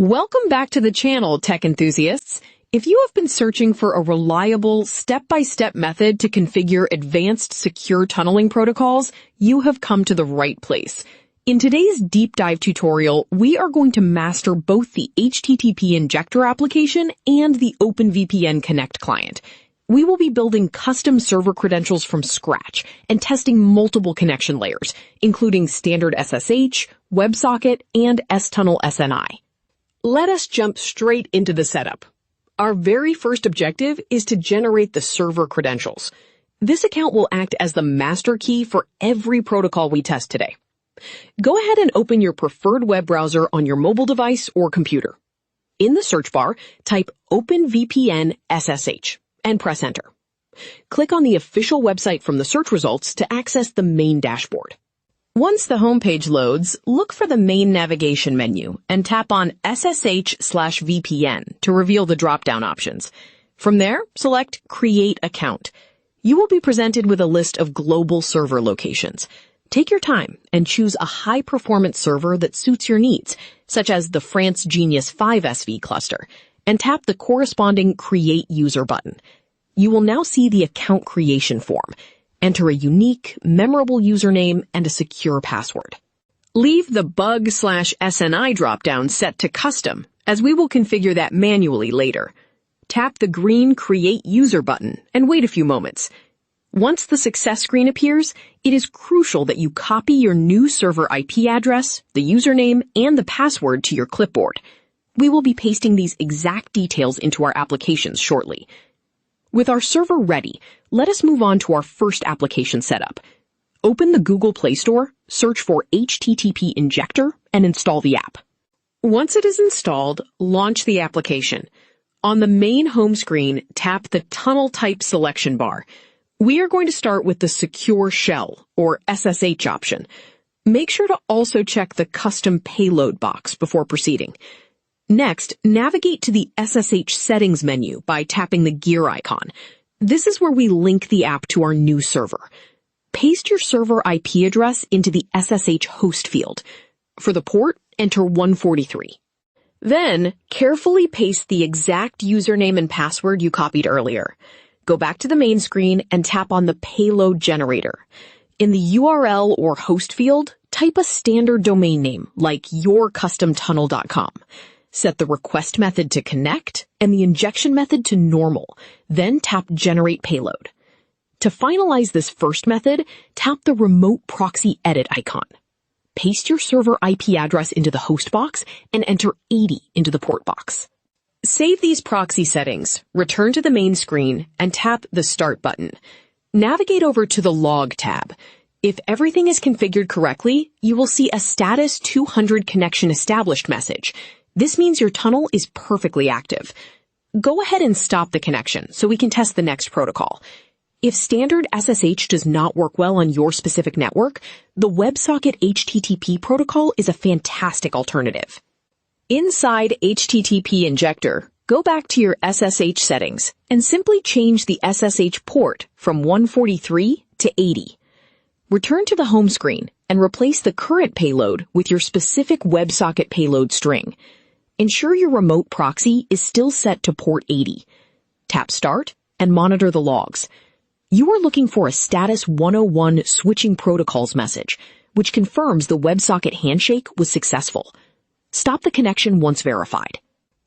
Welcome back to the channel, tech enthusiasts. If you have been searching for a reliable, step-by-step method to configure advanced secure tunneling protocols, you have come to the right place. In today's deep dive tutorial, we are going to master both the HTTP injector application and the OpenVPN Connect client. We will be building custom server credentials from scratch and testing multiple connection layers, including standard SSH, WebSocket, and Stunnel SNI. Let us jump straight into the setup. Our very first objective is to generate the server credentials. This account will act as the master key for every protocol we test today. Go ahead and open your preferred web browser on your mobile device or computer. In the search bar, type OpenVPN SSH and press enter. Click on the official website from the search results to access the main dashboard. Once the homepage loads, look for the main navigation menu and tap on SSH/VPN to reveal the drop-down options. From there, select Create Account. You will be presented with a list of global server locations. Take your time and choose a high-performance server that suits your needs, such as the France Genius 5 SV cluster, and tap the corresponding Create User button. You will now see the account creation form. Enter a unique, memorable username and a secure password. Leave the bug/SNI dropdown set to custom, as we will configure that manually later. Tap the green Create User button and wait a few moments. Once the success screen appears, it is crucial that you copy your new server IP address, the username, and the password to your clipboard. We will be pasting these exact details into our applications shortly. With our server ready, let us move on to our first application setup. Open the Google Play Store, search for HTTP Injector, and install the app. Once it is installed, launch the application. On the main home screen, tap the Tunnel Type selection bar. We are going to start with the Secure Shell, or SSH option. Make sure to also check the Custom Payload box before proceeding. Next, navigate to the SSH settings menu by tapping the gear icon. This is where we link the app to our new server. Paste your server IP address into the SSH host field. For the port, enter 143. Then, carefully paste the exact username and password you copied earlier. Go back to the main screen and tap on the payload generator. In the URL or host field, type a standard domain name like yourcustomtunnel.com. Set the request method to connect and the injection method to normal, then tap Generate Payload. To finalize this first method, tap the Remote Proxy Edit icon. Paste your server IP address into the host box and enter 80 into the port box. Save these proxy settings, return to the main screen, and tap the Start button. Navigate over to the Log tab. If everything is configured correctly, you will see a Status 200 Connection Established message. This means your tunnel is perfectly active. Go ahead and stop the connection so we can test the next protocol. If standard SSH does not work well on your specific network, the WebSocket HTTP protocol is a fantastic alternative. Inside HTTP Injector, go back to your SSH settings and simply change the SSH port from 143 to 80. Return to the home screen and replace the current payload with your specific WebSocket payload string. Ensure your remote proxy is still set to port 80. Tap Start and monitor the logs. You are looking for a Status 101 Switching Protocols message, which confirms the WebSocket handshake was successful. Stop the connection once verified.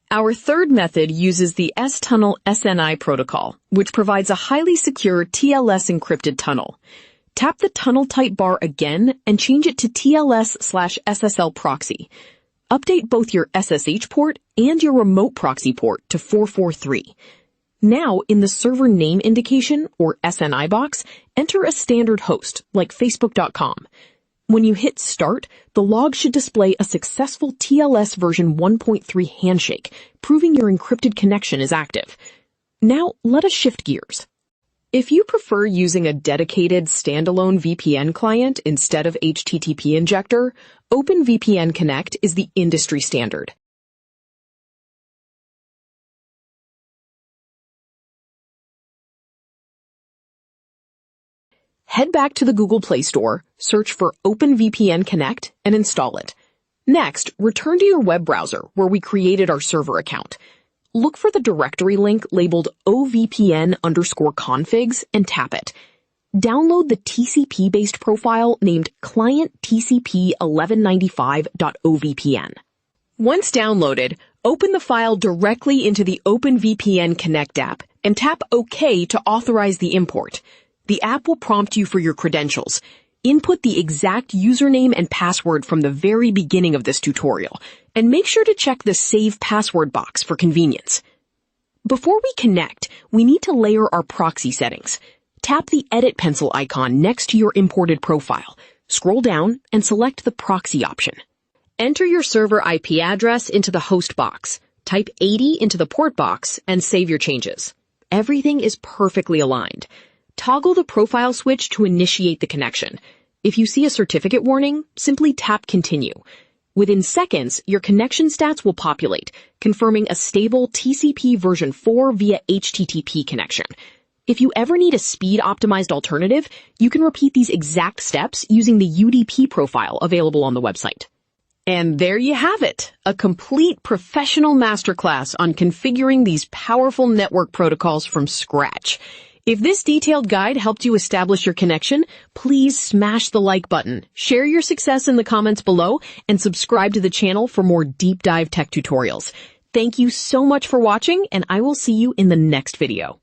Our third method uses the Stunnel SNI protocol, which provides a highly secure TLS encrypted tunnel. Tap the tunnel type bar again and change it to TLS/SSL proxy. Update both your SSH port and your remote proxy port to 443. Now, in the server name indication, or SNI box, enter a standard host, like facebook.com. When you hit Start, the log should display a successful TLS version 1.3 handshake, proving your encrypted connection is active. Now, let us shift gears. If you prefer using a dedicated standalone VPN client instead of HTTP Injector, OpenVPN Connect is the industry standard. Head back to the Google Play Store, search for OpenVPN Connect, and install it. Next, return to your web browser where we created our server account. Look for the directory link labeled ovpn_configs and tap it. Download the TCP-based profile named client TCP1195.ovpn. Once downloaded, open the file directly into the OpenVPN Connect app and tap OK to authorize the import. The app will prompt you for your credentials. Input the exact username and password from the very beginning of this tutorial, and make sure to check the Save Password box for convenience. Before we connect, we need to layer our proxy settings. Tap the Edit pencil icon next to your imported profile. Scroll down and select the Proxy option. Enter your server IP address into the host box. Type 80 into the port box and save your changes. Everything is perfectly aligned. Toggle the profile switch to initiate the connection. If you see a certificate warning, simply tap Continue. Within seconds, your connection stats will populate, confirming a stable TCP version 4 via HTTP connection. If you ever need a speed-optimized alternative, you can repeat these exact steps using the UDP profile available on the website. And there you have it, a complete professional masterclass on configuring these powerful network protocols from scratch. If this detailed guide helped you establish your connection, please smash the like button, share your success in the comments below, and subscribe to the channel for more deep dive tech tutorials. Thank you so much for watching, and I will see you in the next video.